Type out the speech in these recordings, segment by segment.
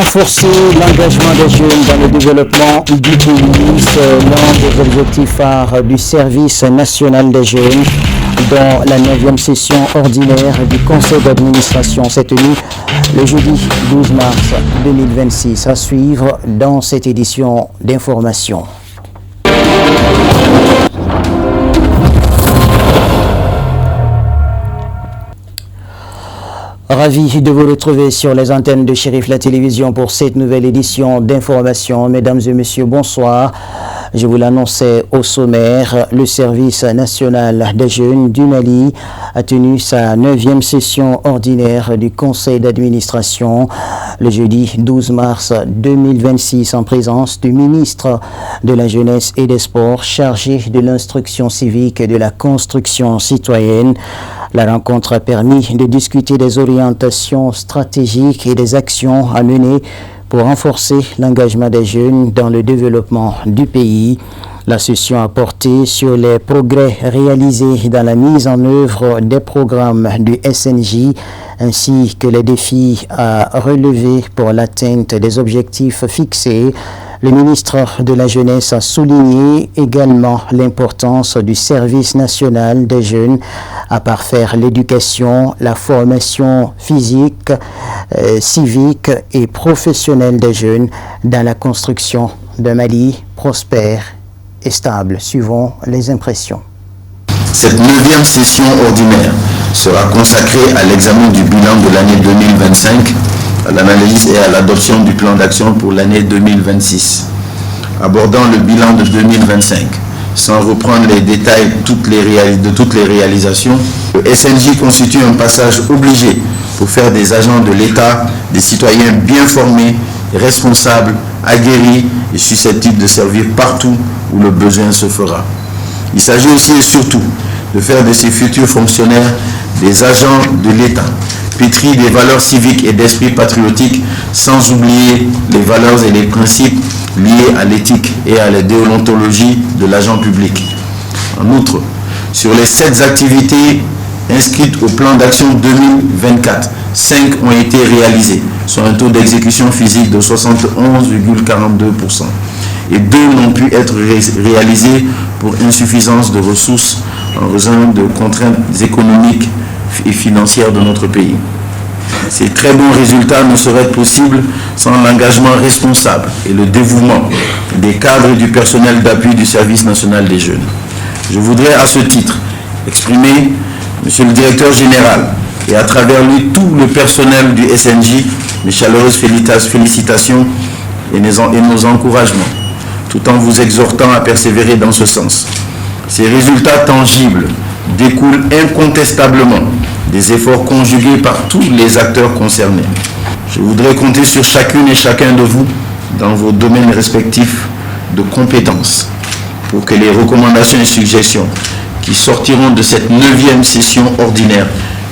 Renforcer l'engagement des jeunes dans le développement du pays, c'est l'un des objectifs phares du service national des jeunes dont la 9e session ordinaire du conseil d'administration s'est tenue le jeudi 12 mars 2026. À suivre dans cette édition d'information. Ravi de vous retrouver sur les antennes de Chérif la télévision pour cette nouvelle édition d'information. Mesdames et messieurs, bonsoir. Je vous l'annonçais au sommaire, le service national des jeunes du Mali a tenu sa 9e session ordinaire du conseil d'administration le jeudi 12 mars 2026 en présence du ministre de la Jeunesse et des Sports chargé de l'instruction civique et de la construction citoyenne. La rencontre a permis de discuter des orientations stratégiques et des actions à mener pour renforcer l'engagement des jeunes dans le développement du pays. La session a porté sur les progrès réalisés dans la mise en œuvre des programmes du SNJ ainsi que les défis à relever pour l'atteinte des objectifs fixés. Le ministre de la Jeunesse a souligné également l'importance du service national des jeunes à parfaire l'éducation, la formation physique, civique et professionnelle des jeunes dans la construction d'un Mali prospère et stable, suivant les impressions. Cette 9e session ordinaire sera consacrée à l'examen du bilan de l'année 2025, à l'analyse et à l'adoption du plan d'action pour l'année 2026. Abordant le bilan de 2025, sans reprendre les détails de toutes les réalisations, le SNJ constitue un passage obligé pour faire des agents de l'État des citoyens bien formés, responsables, aguerris et susceptibles de servir partout où le besoin se fera. Il s'agit aussi et surtout de faire de ces futurs fonctionnaires des agents de l'État, pétris des valeurs civiques et d'esprit patriotique, sans oublier les valeurs et les principes liés à l'éthique et à la déontologie de l'agent public. En outre, sur les 7 activités inscrites au plan d'action 2024, 5 ont été réalisées, soit un taux d'exécution physique de 71,42%. Et 2 n'ont pu être réalisées pour insuffisance de ressources en raison de contraintes économiques et financières de notre pays. Ces très bons résultats ne seraient possibles sans l'engagement responsable et le dévouement des cadres et du personnel d'appui du service national des jeunes. Je voudrais à ce titre exprimer, Monsieur le Directeur Général, et à travers lui tout le personnel du SNJ, mes chaleureuses félicitations et nos encouragements, tout en vous exhortant à persévérer dans ce sens. Ces résultats tangibles découlent incontestablement des efforts conjugués par tous les acteurs concernés. Je voudrais compter sur chacune et chacun de vous dans vos domaines respectifs de compétences pour que les recommandations et suggestions qui sortiront de cette 9e session ordinaire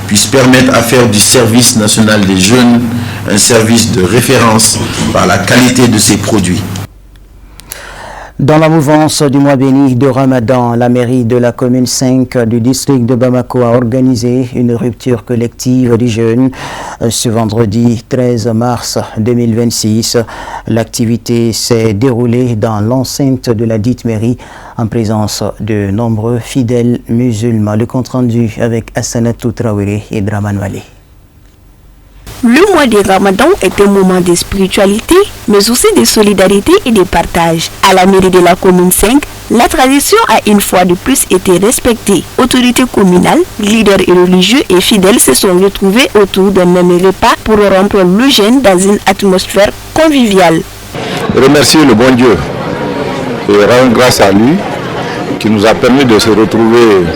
puissent permettre à faire du service national des jeunes un service de référence par la qualité de ses produits. Dans la mouvance du mois béni de Ramadan, la mairie de la commune 5 du district de Bamako a organisé une rupture collective des jeunes ce vendredi 13 mars 2026. L'activité s'est déroulée dans l'enceinte de la dite mairie en présence de nombreux fidèles musulmans. Le compte rendu avec Hassanatou Traoré et Draman Wale. Le mois de Ramadan est un moment de spiritualité, mais aussi de solidarité et de partage. À la mairie de la commune 5, la tradition a une fois de plus été respectée. Autorités communales, leaders et religieux et fidèles se sont retrouvés autour d'un même repas pour rompre le jeûne dans une atmosphère conviviale. Remercier le bon Dieu et rendre grâce à lui qui nous a permis de se retrouver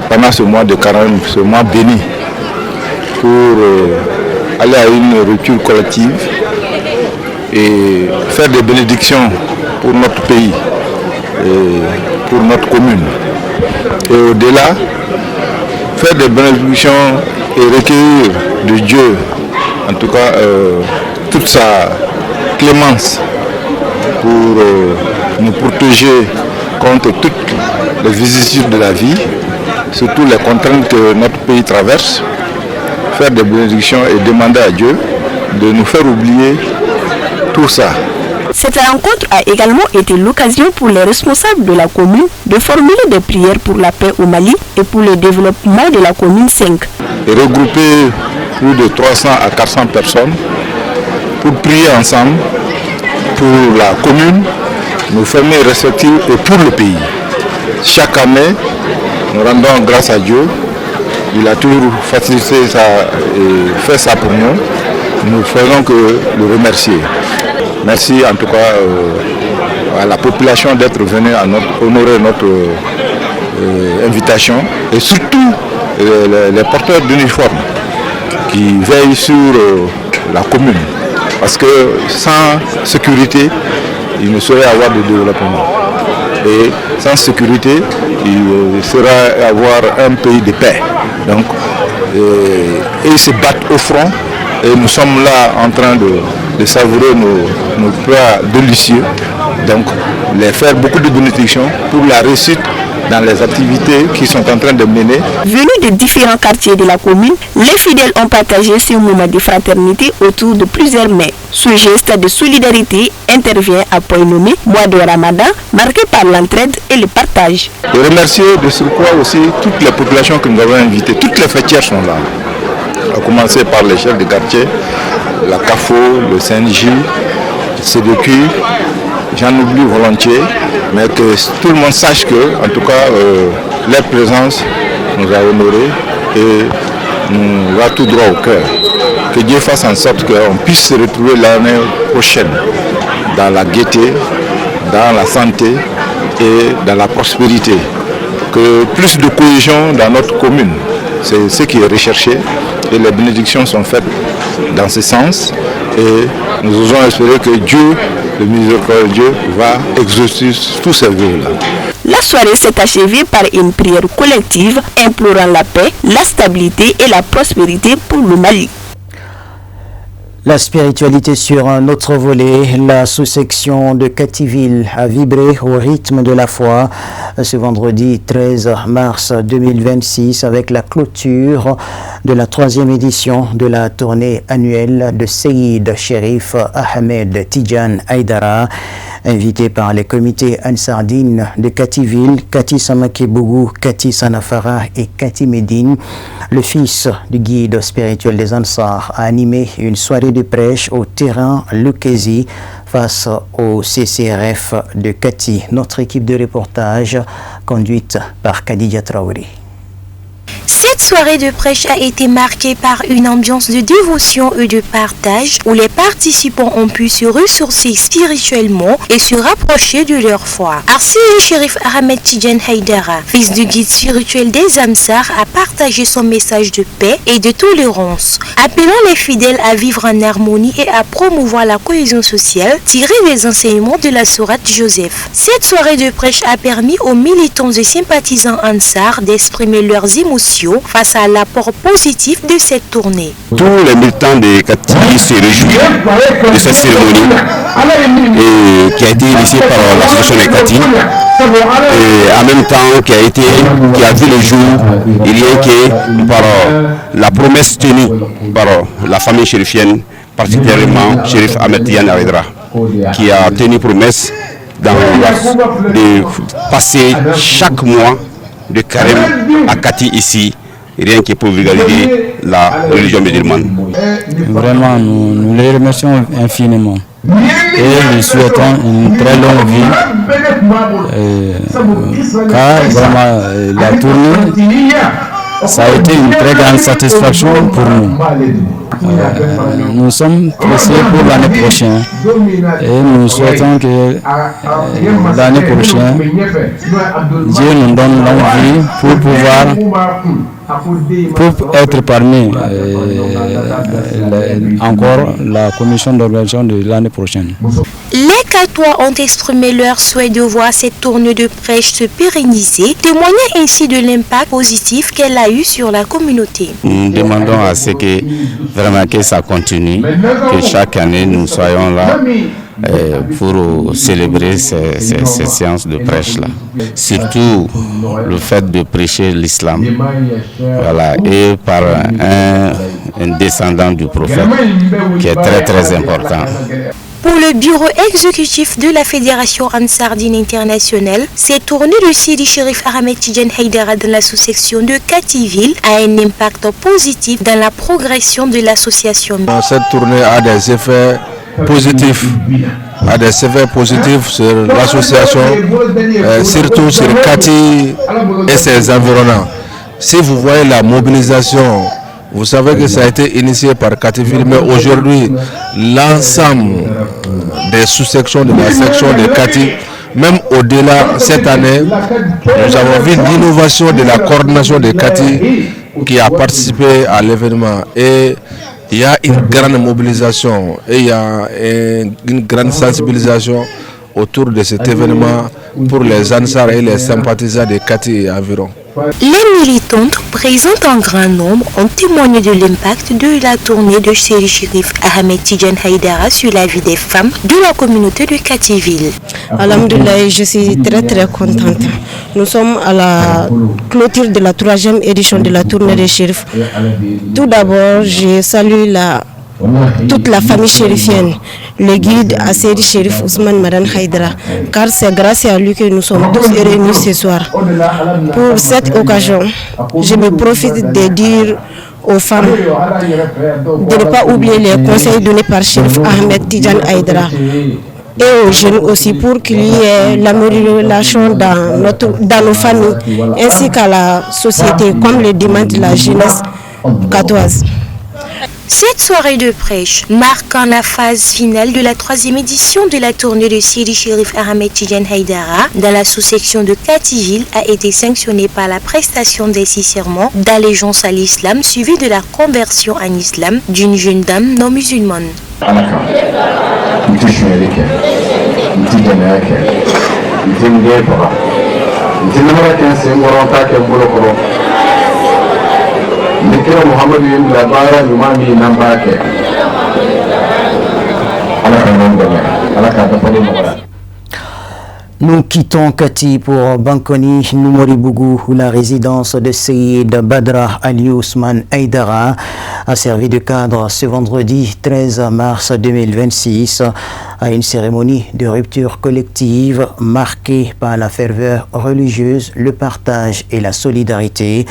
pendant ce mois de carême, ce mois béni, pour aller à une rupture collective et faire des bénédictions pour notre pays et pour notre commune. Et au-delà, faire des bénédictions et recueillir de Dieu, en tout cas, toute sa clémence pour nous protéger contre toutes les vicissitudes de la vie, surtout les contraintes que notre pays traverse. Faire des bénédictions et demander à Dieu de nous faire oublier tout ça. Cette rencontre a également été l'occasion pour les responsables de la commune de formuler des prières pour la paix au Mali et pour le développement de la commune 5. Et regrouper plus de 300 à 400 personnes pour prier ensemble pour la commune, nos familles respectives et pour le pays. Chaque année, nous rendons grâce à Dieu. Il a toujours facilité ça et fait ça pour nous. Nous ne faisons que le remercier. Merci en tout cas à la population d'être venue honorer notre invitation et surtout les porteurs d'uniformes qui veillent sur la commune. Parce que sans sécurité, il ne saurait avoir de développement. Et sans sécurité, il sera avoir un pays de paix. Donc, et ils se battent au front et nous sommes là en train de savourer nos plats délicieux. Donc, les faire beaucoup de bénédictions pour la réussite dans les activités qui sont en train de mener. Venus de différents quartiers de la commune, les fidèles ont partagé ce moment de fraternité autour de plusieurs mets. Ce geste de solidarité intervient à point nommé mois de Ramadan, marqué par l'entraide et le partage. Et remercier de surcroît aussi toutes les populations que nous avons invitées. Toutes les fêtières sont là. À commencer par les chefs de quartier, la CAFO, le CNJ, le CDQ. J'en oublie volontiers, mais que tout le monde sache que, en tout cas, leur présence nous a honorés et nous va tout droit au cœur. Que Dieu fasse en sorte qu'on puisse se retrouver l'année prochaine dans la gaieté, dans la santé et dans la prospérité. Que plus de cohésion dans notre commune, c'est ce qui est recherché et les bénédictions sont faites dans ce sens. Et nous osons espérer que Dieu, le miséricordieux, va exaucer tous ces vœux-là. La soirée s'est achevée par une prière collective implorant la paix, la stabilité et la prospérité pour le Mali. La spiritualité sur un autre volet, la sous-section de Kativille a vibré au rythme de la foi ce vendredi 13 mars 2026 avec la clôture de la 3e édition de la tournée annuelle de Seyid Cherif Ahmed Tidjan Haïdara. Invité par les comités Ansardine de Kativille, Kati Samakebougou, Kati Sanafara et Kati Medine, le fils du guide spirituel des Ansar a animé une soirée de prêche au terrain Lukezi face au CCRF de Kati. Notre équipe de reportage conduite par Khadija Traoré. Cette soirée de prêche a été marquée par une ambiance de dévotion et de partage où les participants ont pu se ressourcer spirituellement et se rapprocher de leur foi. Seyid Cherif Ahmed Tidjan Haïdara, fils du guide spirituel des Ansar, a partagé son message de paix et de tolérance, appelant les fidèles à vivre en harmonie et à promouvoir la cohésion sociale tirée des enseignements de la sourate Joseph. Cette soirée de prêche a permis aux militants et sympathisants Ansar d'exprimer leurs émotions face à l'apport positif de cette tournée. Tous les militants de Kati se réjouissent de cette cérémonie qui a été initiée par l'association de Kati et en même temps qui a vu le jour rien que par la promesse tenue par la famille chérifienne, particulièrement Cherif Ahmed Tidjan Haïdara, qui a tenu promesse de passer chaque mois de carême à Kati ici, rien que pour vulgariser la religion musulmane. Vraiment, nous les remercions infiniment et nous souhaitons une très longue vie. Car vraiment, la tournée, ça a été une très grande satisfaction pour nous. Nous sommes pressés pour l'année prochaine et nous souhaitons que l'année prochaine, Dieu nous donne l'envie pour pouvoir être parmi encore la commission d'organisation de l'année prochaine. Les Catois ont exprimé leur souhait de voir cette tournée de prêche se pérenniser, témoignant ainsi de l'impact positif qu'elle a eu sur la communauté. Nous demandons à ce que vraiment que ça continue, que chaque année nous soyons là pour célébrer ces séances de prêche-là. Surtout le fait de prêcher l'islam, voilà, et par un descendant du prophète qui est très très important. Pour le bureau exécutif de la Fédération Ansardine Internationale, cette tournée de Sidi Cherif Ahmed Tidiane Haïdara dans la sous-section de Kativille a un impact positif dans la progression de l'association. Cette tournée a des effets positifs, sur l'association, surtout sur Kati et ses environnants. Si vous voyez la mobilisation, vous savez que ça a été initié par Kativille, mais aujourd'hui, l'ensemble des sous-sections de la section de Kati, même au-delà, cette année, nous avons vu l'innovation de la coordination de Kati qui a participé à l'événement. Et il y a une grande mobilisation et il y a une grande sensibilisation autour de cet événement pour les Ansar et les sympathisants de Kati et environ. Les militantes présentes en grand nombre ont témoigné de l'impact de la tournée de Sidi Cherif Ahmed Tidiane Haïdara sur la vie des femmes de la communauté de Kativille. Alhamdoulilah, je suis très très contente. Nous sommes à la clôture de la 3e édition de la tournée de Cherif. Tout d'abord, je salue toute la famille chérifienne, le guide à Sidi Cherif Ousmane Madan Haïdara, car c'est grâce à lui que nous sommes tous réunis ce soir. Pour cette occasion, je me profite de dire aux femmes de ne pas oublier les conseils donnés par Cherif Ahmed Tidiane Haïdara et aux jeunes aussi pour qu'il y ait l'amélioration dans nos familles ainsi qu'à la société comme le demande la jeunesse catoise. Cette soirée de prêche, marquant la phase finale de la 3e édition de la tournée de Sidi Cherif Ahmed Tidiane Haïdara dans la sous-section de Kativille, a été sanctionnée par la prestation des 6 serments d'allégeance à l'islam suivi de la conversion en islam d'une jeune dame non musulmane. Nous quittons Kati pour Bankoni, Noumoribougou, où la résidence de Seyid Badra Ali Ousmane Haïdara a servi de cadre ce vendredi 13 mars 2026 à une cérémonie de rupture collective marquée par la ferveur religieuse, le partage et la solidarité.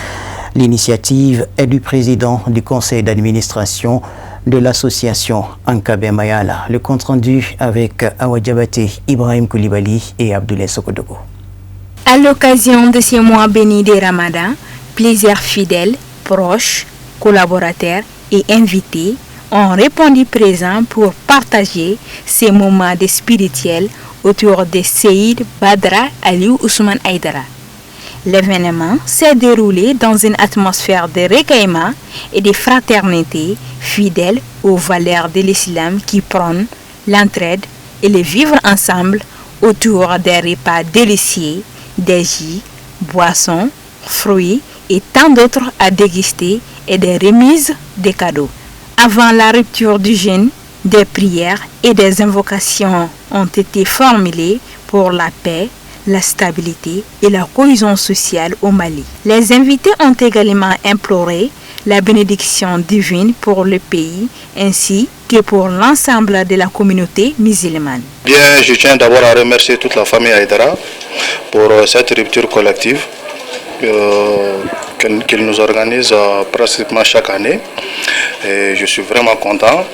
L'initiative est du président du conseil d'administration de l'association Ankabe Mayala. Le compte-rendu avec Awadjabate, Ibrahim Koulibaly et Abdoulaye Sokodogo. À l'occasion de ces mois bénis de Ramadan, plusieurs fidèles, proches, collaborateurs et invités ont répondu présents pour partager ces moments de spirituel autour de Seyid Badra Ali Ousmane Haïdara. L'événement s'est déroulé dans une atmosphère de recueillement et de fraternité fidèle aux valeurs de l'islam qui prônent l'entraide et le vivre ensemble autour des repas délicieux, des jus, boissons, fruits et tant d'autres à déguster et des remises de cadeaux. Avant la rupture du jeûne, des prières et des invocations ont été formulées pour la paix, la stabilité et la cohésion sociale au Mali. Les invités ont également imploré la bénédiction divine pour le pays ainsi que pour l'ensemble de la communauté musulmane. Bien, je tiens d'abord à remercier toute la famille Haïdara pour cette rupture collective qu'il nous organise pratiquement chaque année. Et je suis vraiment content.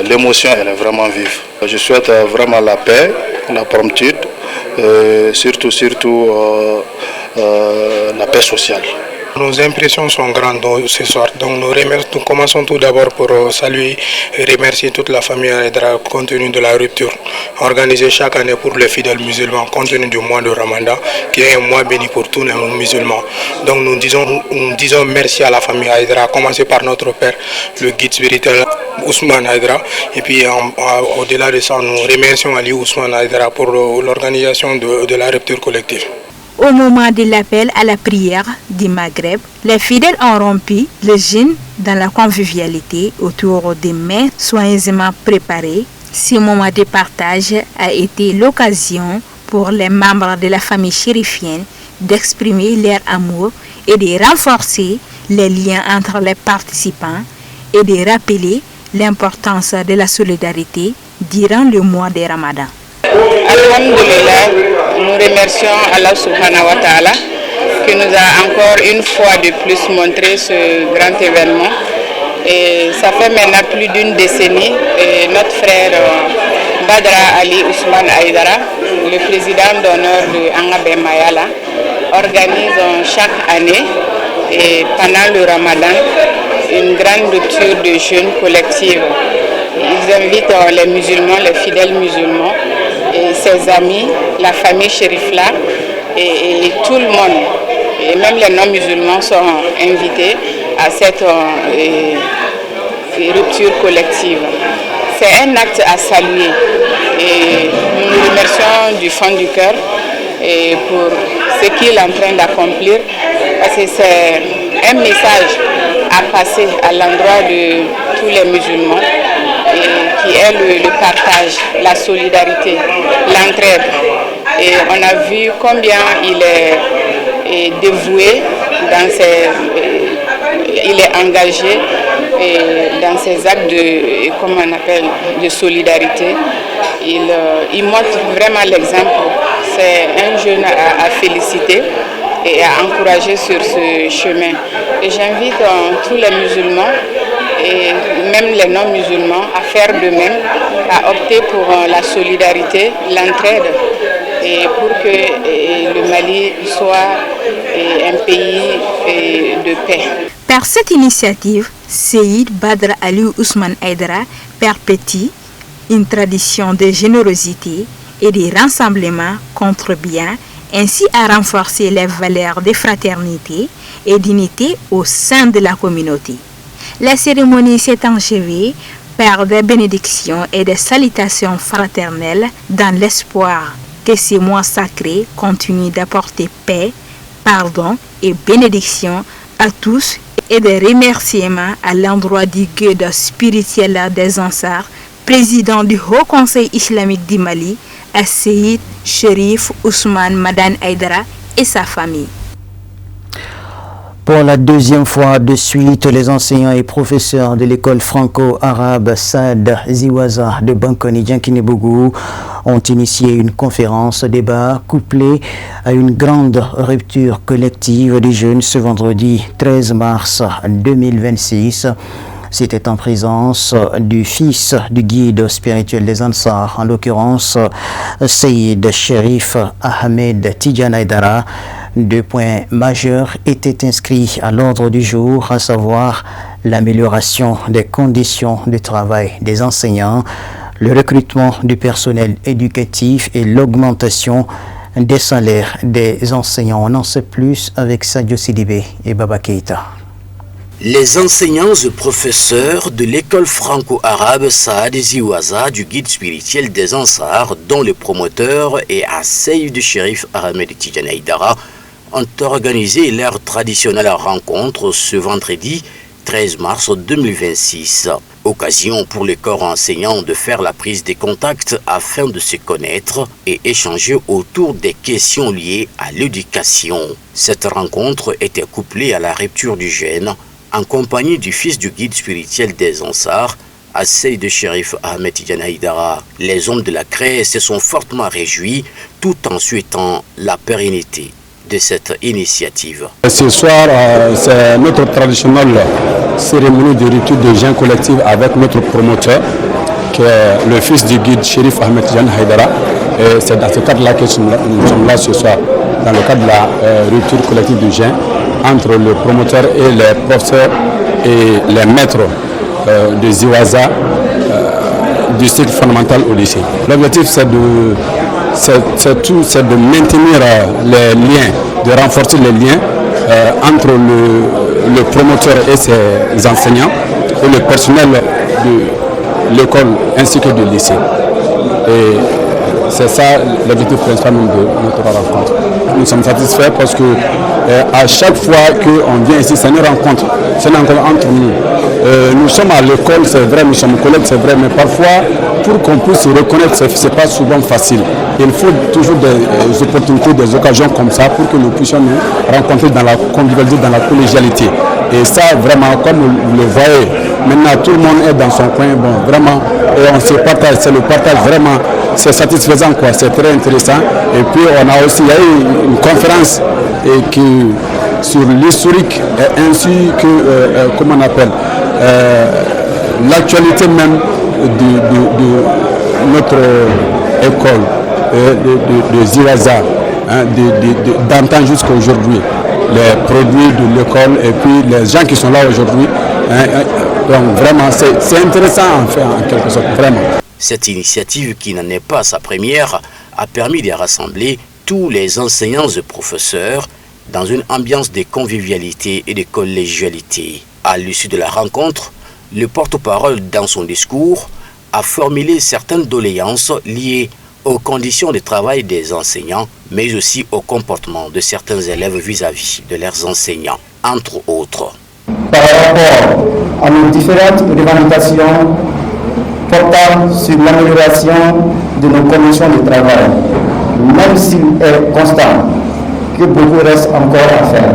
L'émotion elle est vraiment vive. Je souhaite vraiment la paix, la promptitude, surtout la paix sociale. Nos impressions sont grandes ce soir, donc nous commençons tout d'abord pour saluer et remercier toute la famille Haïdara compte tenu de la rupture organisée chaque année pour les fidèles musulmans compte tenu du mois de Ramadan qui est un mois béni pour tous les musulmans. Donc nous disons merci à la famille Haïdara, à commencer par notre père, le guide spirituel Ousmane Haïdara, et puis au-delà de ça nous remercions Ali Ousmane Haïdara pour l'organisation de la rupture collective. Au moment de l'appel à la prière du Maghreb, les fidèles ont rompu le jeûne dans la convivialité autour des mets soigneusement préparés, Ce moment de partage a été l'occasion pour les membres de la famille chérifienne d'exprimer leur amour et de renforcer les liens entre les participants et de rappeler l'importance de la solidarité durant le mois de Ramadan. Alhamdulillah, nous remercions Allah subhanahu wa ta'ala qui nous a encore une fois de plus montré ce grand événement. Et ça fait maintenant plus d'une décennie et notre frère Badra Ali Ousmane Aïdara, le président d'honneur de Angabé Mayala, organise chaque année et pendant le Ramadan une grande rupture de jeûne collective. Ils invitent les musulmans, les fidèles musulmans et ses amis, la famille Chérifla et tout le monde, et même les non-musulmans sont invités à cette rupture collective. C'est un acte à saluer et nous nous remercions du fond du cœur et pour ce qu'il est en train d'accomplir, parce que c'est un message à passer à l'endroit de tous les musulmans, et qui est le partage, la solidarité, l'entraide. Et on a vu combien il est dévoué, il est engagé dans ses actes de solidarité. Il montre vraiment l'exemple. C'est un jeune à féliciter et à encourager sur ce chemin. Et j'invite tous les musulmans et même les non-musulmans à faire de même, à opter pour la solidarité, l'entraide, et pour que le Mali soit un pays de paix. Par cette initiative, Seyyid Badr Ali Ousmane Aïdara perpétue une tradition de générosité et de rassemblement contre bien, ainsi à renforcer les valeurs de fraternité et d'unité au sein de la communauté. La cérémonie s'est achevée par des bénédictions et des salutations fraternelles dans l'espoir que ces mois sacrés continuent d'apporter paix, pardon et bénédiction à tous, et des remerciements à l'endroit du guide spirituel des Ansar, président du Haut Conseil islamique du Mali, à Seyyid Cherif Ousmane Madan Aïdara et sa famille. Pour la deuxième fois de suite, les enseignants et professeurs de l'école franco-arabe Saad Ziwaza de Bankoni Diankine-Bougou ont initié une conférence débat couplée à une grande rupture collective des jeunes ce vendredi 13 mars 2026. C'était en présence du fils du guide spirituel des Ansar, en l'occurrence Seyyid Cherif Ahmed Tidjan Aïdara. 2 points majeurs étaient inscrits à l'ordre du jour, à savoir l'amélioration des conditions de travail des enseignants, le recrutement du personnel éducatif et l'augmentation des salaires des enseignants. On en sait plus avec Sadio Sidibé et Baba Keïta. Les enseignants et professeurs de l'école franco-arabe Saad Ziwaza du guide spirituel des Ansar, dont le promoteur est Seyyid Cherif Ahmed Tidjan Aïdara, ont organisé leur traditionnelle rencontre ce vendredi 13 mars 2026. Occasion pour les corps enseignants de faire la prise des contacts afin de se connaître et échanger autour des questions liées à l'éducation. Cette rencontre était couplée à la rupture du jeûne en compagnie du fils du guide spirituel des Ansar, Seyyid Cherif Ahmed Tidjan Aïdara. Les hommes de la CRE se sont fortement réjouis tout en souhaitant la pérennité de cette initiative. Ce soir, c'est notre traditionnelle cérémonie de rupture de jeûne collectif avec notre promoteur, qui est le fils du guide Cherif Ahmed Tidjan Aïdara. Et c'est dans ce cadre-là que nous sommes là ce soir, dans le cadre de la rupture collective du jeûne entre le promoteur et les professeurs et les maîtres de Ziwaza du cycle fondamental au lycée. L'objectif, c'est de maintenir les liens, de renforcer les liens entre le promoteur et ses enseignants et le personnel de l'école ainsi que du lycée. Et c'est ça l'objectif principal de notre rencontre. Nous sommes satisfaits parce que à chaque fois qu'on vient ici, c'est une rencontre entre nous. nous sommes à l'école, c'est vrai, nous sommes collègues, c'est vrai, mais parfois, pour qu'on puisse se reconnaître, ce n'est pas souvent facile. Il faut toujours des opportunités, des occasions comme ça pour que nous puissions nous rencontrer dans la convivialité, dans la collégialité. Et ça, vraiment, comme vous le voyez, maintenant tout le monde est dans son coin, bon, vraiment, et on se partage, c'est le partage vraiment, c'est satisfaisant, quoi, c'est très intéressant. Et puis on a aussi, il y a eu une conférence sur l'historique ainsi que, comment on appelle, l'actualité même de notre école, de Ziwaza, hein, d'antan jusqu'à aujourd'hui. Les produits de l'école et puis les gens qui sont là aujourd'hui. Donc vraiment, c'est intéressant en fait, en quelque sorte, vraiment. Cette initiative, qui n'en est pas sa première, a permis de rassembler tous les enseignants et professeurs dans une ambiance de convivialité et de collégialité. À l'issue de la rencontre, le porte-parole, dans son discours, a formulé certaines doléances liées aux conditions de travail des enseignants, mais aussi au comportement de certains élèves vis-à-vis de leurs enseignants, entre autres. Par rapport à nos différentes revendications portant sur l'amélioration de nos conditions de travail, même s'il est constant que beaucoup reste encore à faire.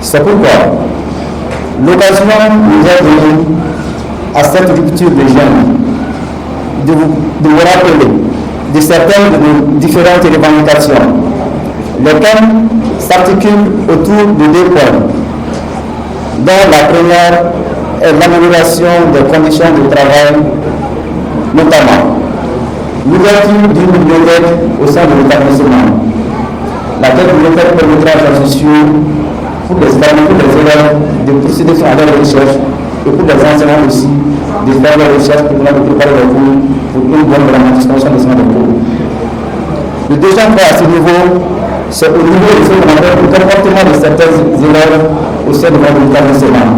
C'est pourquoi l'occasion nous est donnée à cette rupture des jeunes de vous rappeler de certaines de nos différentes revendications, lesquelles s'articulent autour de deux points, dont la première est l'amélioration des conditions de travail, notamment l'ouverture d'une bibliothèque au sein de l'établissement, laquelle bibliothèque permettra, j'en suis sûr, pour les élèves de procéder à leurs recherches et pour les enseignants aussi de faire leurs recherches pour de préparer leurs cours pour une bonne dramatisation des semaines de cours. Le deuxième point à ce niveau, c'est au niveau de ce qu'on appelle le comportement de certains élèves au sein de notre établissement,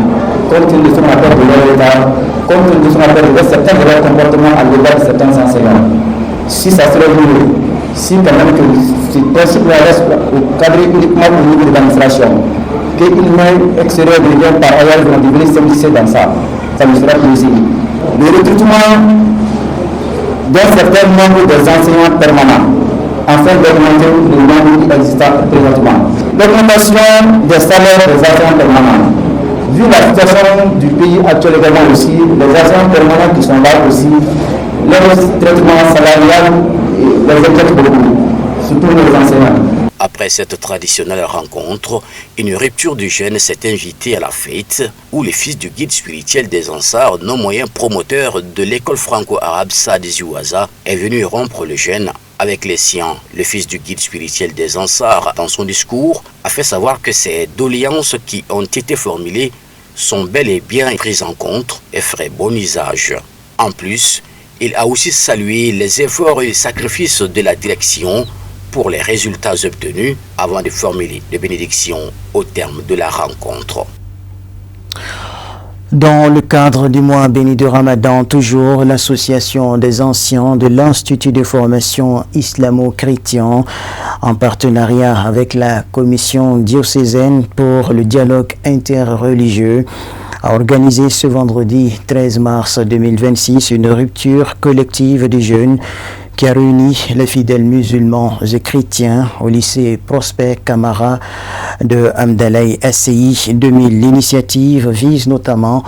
compte tenu de ce qu'on appelle de leur état, compte tenu de ce qu'on appelle de certains de leurs comportements à l'égard de certains enseignants. Si ça serait mieux, si quand même que ce principe reste au cadre uniquement au niveau de l'administration, qu'une main extérieure devient par ailleurs vont devenir s'immiscer dans ça, ça me sera plaisir. Le recrutement d'un certain nombre des enseignants permanents, afin d'augmenter le nombre existant présentement. L'augmentation des salaires des enseignants permanents. Vu la situation du pays actuel également aussi, les enseignants permanents qui sont là aussi, leur traitement salarial les inquiète beaucoup, surtout les enseignants. Après cette traditionnelle rencontre, une rupture du jeûne s'est invitée à la fête où le fils du guide spirituel des Ansars, non moyen promoteur de l'école franco-arabe Saad Ziwaza, est venu rompre le jeûne avec les siens. Le fils du guide spirituel des Ansars, dans son discours, a fait savoir que ces doléances qui ont été formulées sont bel et bien prises en compte et feraient bon usage. En plus, il a aussi salué les efforts et sacrifices de la direction pour les résultats obtenus avant de formuler des bénédictions au terme de la rencontre. Dans le cadre du mois béni de Ramadan, toujours l'association des anciens de l'Institut de formation islamo-chrétien, en partenariat avec la commission diocésaine pour le dialogue interreligieux, a organisé ce vendredi 13 mars 2026 une rupture collective des jeunes qui a réuni les fidèles musulmans et chrétiens au lycée Prosper Camara de Amdalaï SCI 2000. L'initiative vise notamment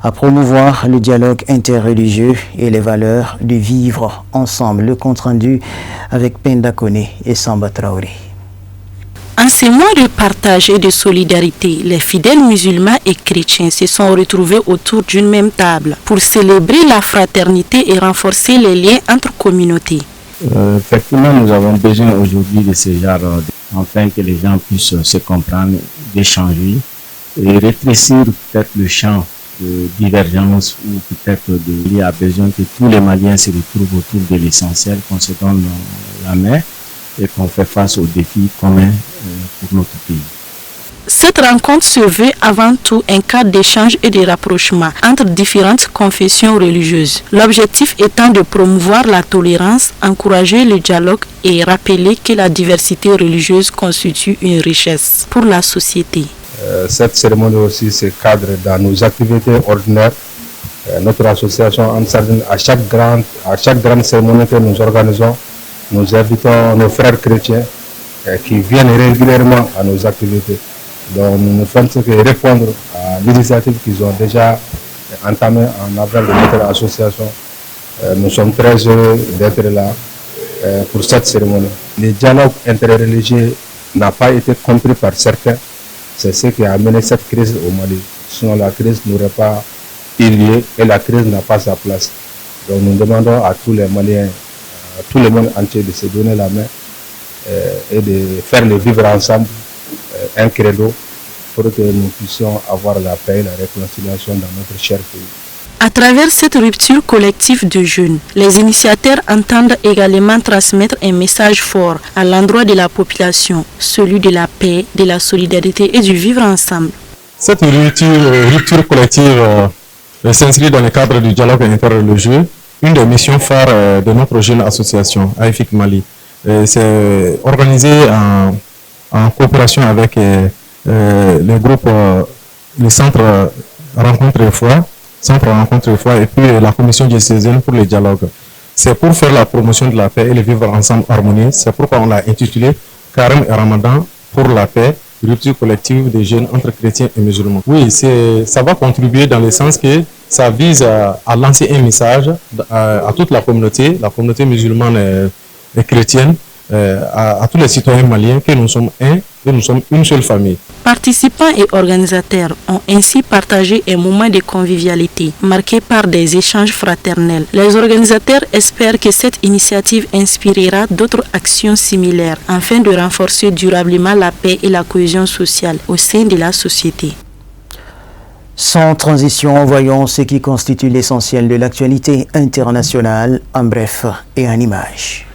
à promouvoir le dialogue interreligieux et les valeurs de vivre ensemble. Le compte rendu avec Penda Kone et Samba Traoré. En ces mois de partage et de solidarité, les fidèles musulmans et chrétiens se sont retrouvés autour d'une même table pour célébrer la fraternité et renforcer les liens entre communautés. Effectivement, nous avons besoin aujourd'hui de ce genre, afin que les gens puissent se comprendre, d'échanger et rétrécir peut-être le champ de divergence ou peut-être il y a besoin que tous les Maliens se retrouvent autour de l'essentiel, qu'on se donne la main et qu'on fait face aux défis communs pour notre pays. Cette rencontre se veut avant tout un cadre d'échange et de rapprochement entre différentes confessions religieuses. L'objectif étant de promouvoir la tolérance, encourager le dialogue et rappeler que la diversité religieuse constitue une richesse pour la société. Cette cérémonie aussi se cadre dans nos activités ordinaires. Notre association à chaque grande cérémonie que nous organisons, nous invitons nos frères chrétiens qui viennent régulièrement à nos activités. Donc nous ne faisons que répondre à l'initiative qu'ils ont déjà entamée en avril de notre association. Nous sommes très heureux d'être là pour cette cérémonie. Le dialogue interreligieux n'a pas été compris par certains. C'est ce qui a amené cette crise au Mali. Sinon la crise n'aurait pas eu lieu et la crise n'a pas sa place. Donc nous demandons à tous les Maliens, à tout le monde entier de se donner la main et de faire le vivre ensemble un credo pour que nous puissions avoir la paix et la réconciliation dans notre cher pays. À travers cette rupture collective de jeunes, les initiateurs entendent également transmettre un message fort à l'endroit de la population, celui de la paix, de la solidarité et du vivre ensemble. Cette rupture collective s'inscrit dans le cadre du dialogue interreligieux, une des missions phares de notre jeune association, AIFIC Mali. C'est organisé en coopération avec le groupe, le centre Rencontre et Foi, et puis la commission diocésaine pour le dialogue. C'est pour faire la promotion de la paix et le vivre ensemble harmonieux. C'est pourquoi on l'a intitulé Carême et Ramadan pour la paix, rupture collective des jeunes entre chrétiens et musulmans. Oui, ça va contribuer dans le sens que ça vise à lancer un message à toute la communauté musulmane et chrétienne, à tous les citoyens maliens que nous sommes une seule famille. Participants et organisateurs ont ainsi partagé un moment de convivialité marqué par des échanges fraternels. Les organisateurs espèrent que cette initiative inspirera d'autres actions similaires afin de renforcer durablement la paix et la cohésion sociale au sein de la société. Sans transition, voyons ce qui constitue l'essentiel de l'actualité internationale en bref et en images.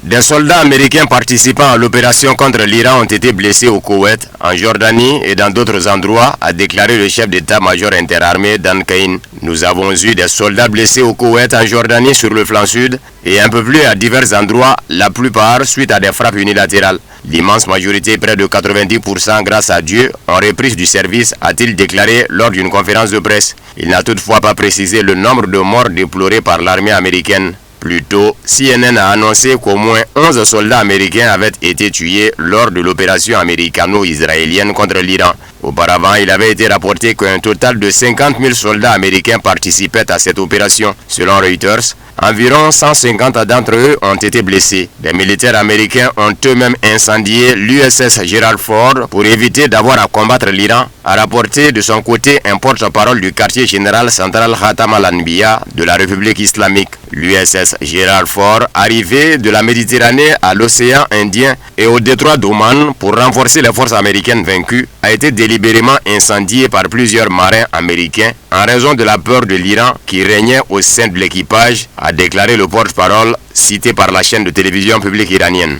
Des soldats américains participant à l'opération contre l'Iran ont été blessés au Koweït, en Jordanie et dans d'autres endroits, a déclaré le chef d'état-major interarmé Dan Cain. Nous avons eu des soldats blessés au Koweït, en Jordanie sur le flanc sud et un peu plus à divers endroits, la plupart suite à des frappes unilatérales. L'immense majorité, près de 90% grâce à Dieu, ont repris du service, a-t-il déclaré lors d'une conférence de presse. Il n'a toutefois pas précisé le nombre de morts déplorés par l'armée américaine. Plus tôt, CNN a annoncé qu'au moins 11 soldats américains avaient été tués lors de l'opération américano-israélienne contre l'Iran. Auparavant, il avait été rapporté qu'un total de 50 000 soldats américains participaient à cette opération. Selon Reuters, environ 150 d'entre eux ont été blessés. Les militaires américains ont eux-mêmes incendié l'USS Gerald Ford pour éviter d'avoir à combattre l'Iran, a rapporté de son côté un porte-parole du quartier général central Khatam al-Anbiya de la République islamique. L'USS Gerald Ford, arrivé de la Méditerranée à l'océan Indien et au détroit d'Oman pour renforcer les forces américaines vaincues, a été délibérément incendié par plusieurs marins américains en raison de la peur de l'Iran qui régnait au sein de l'équipage, a déclaré le porte-parole cité par la chaîne de télévision publique iranienne.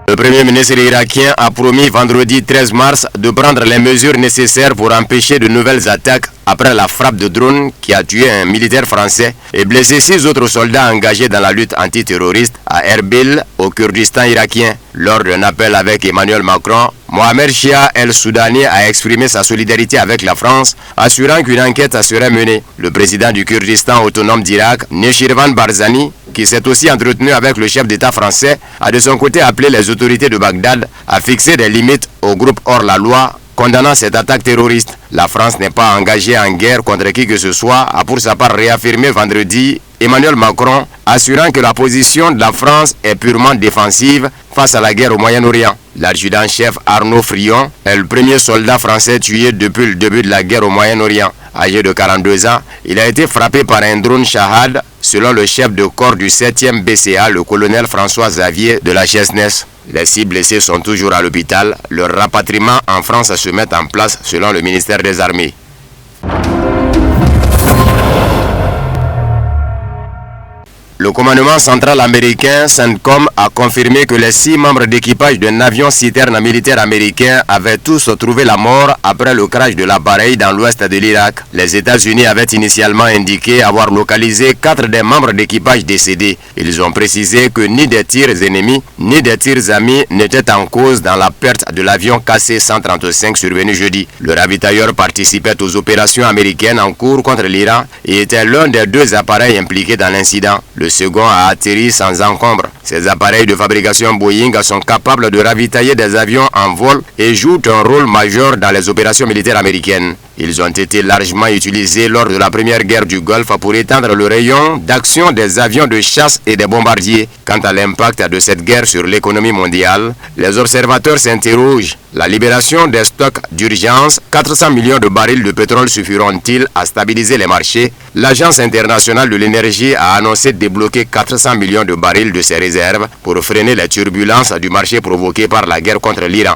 Le Premier ministre irakien a promis vendredi 13 mars de prendre les mesures nécessaires pour empêcher de nouvelles attaques après la frappe de drone qui a tué un militaire français et blessé 6 autres soldats engagés dans la lutte antiterroriste à Erbil, au Kurdistan irakien. Lors d'un appel avec Emmanuel Macron, Mohamed Shia el-Soudani a exprimé sa solidarité avec la France, assurant qu'une enquête serait menée. Le président du Kurdistan autonome d'Irak, Nechirvan Barzani, qui s'est aussi entretenu avec le chef d'État français, a de son côté appelé les autorités de Bagdad à fixer des limites au groupe hors-la-loi, condamnant cette attaque terroriste. La France n'est pas engagée en guerre contre qui que ce soit, a pour sa part réaffirmé vendredi Emmanuel Macron, assurant que la position de la France est purement défensive face à la guerre au Moyen-Orient. L'adjudant-chef Arnaud Frion est le premier soldat français tué depuis le début de la guerre au Moyen-Orient. Âgé de 42 ans, il a été frappé par un drone Shahad, selon le chef de corps du 7e BCA, le colonel François Xavier de la Chesnesse. Les 6 blessés sont toujours à l'hôpital. Leur rapatriement en France se met en place selon le ministère des Armées. Le commandement central américain CENTCOM a confirmé que les 6 membres d'équipage d'un avion citerne militaire américain avaient tous trouvé la mort après le crash de l'appareil dans l'ouest de l'Irak. Les États-Unis avaient initialement indiqué avoir localisé 4 des membres d'équipage décédés. Ils ont précisé que ni des tirs ennemis ni des tirs amis n'étaient en cause dans la perte de l'avion KC-135 survenu jeudi. Le ravitailleur participait aux opérations américaines en cours contre l'Iran et était l'un des 2 appareils impliqués dans l'incident. Le second a atterri sans encombre. Ces appareils de fabrication Boeing sont capables de ravitailler des avions en vol et jouent un rôle majeur dans les opérations militaires américaines. Ils ont été largement utilisés lors de la première guerre du Golfe pour étendre le rayon d'action des avions de chasse et des bombardiers. Quant à l'impact de cette guerre sur l'économie mondiale, les observateurs s'interrogent. La libération des stocks d'urgence, 400 millions de barils de pétrole suffiront-ils à stabiliser les marchés? L'Agence internationale de l'énergie a annoncé débloquer 400 millions de barils de ses réserves pour freiner les turbulences du marché provoquées par la guerre contre l'Iran.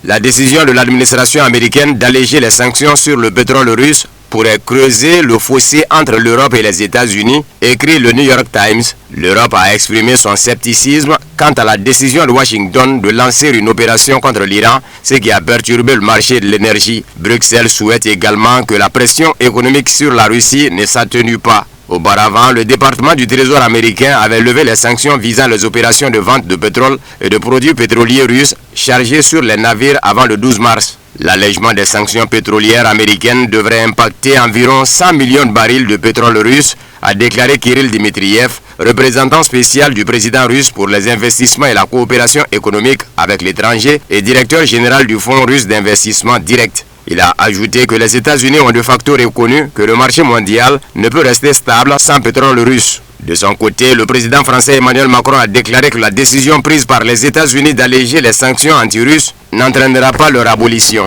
La décision de l'administration américaine d'alléger les sanctions sur le pétrole russe pourrait creuser le fossé entre l'Europe et les États-Unis, écrit le New York Times. L'Europe a exprimé son scepticisme quant à la décision de Washington de lancer une opération contre l'Iran, ce qui a perturbé le marché de l'énergie. Bruxelles souhaite également que la pression économique sur la Russie ne s'atténue pas. Auparavant, le département du Trésor américain avait levé les sanctions visant les opérations de vente de pétrole et de produits pétroliers russes chargés sur les navires avant le 12 mars. L'allègement des sanctions pétrolières américaines devrait impacter environ 100 millions de barils de pétrole russe, a déclaré Kirill Dmitriev, représentant spécial du président russe pour les investissements et la coopération économique avec l'étranger et directeur général du Fonds russe d'investissement direct. Il a ajouté que les États-Unis ont de facto reconnu que le marché mondial ne peut rester stable sans pétrole russe. De son côté, le président français Emmanuel Macron a déclaré que la décision prise par les États-Unis d'alléger les sanctions anti-russes n'entraînera pas leur abolition.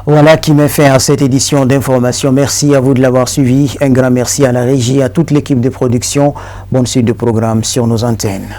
Voilà qui met fin à cette édition d'information. Merci à vous de l'avoir suivi. Un grand merci à la régie et à toute l'équipe de production. Bonne suite de programme sur nos antennes.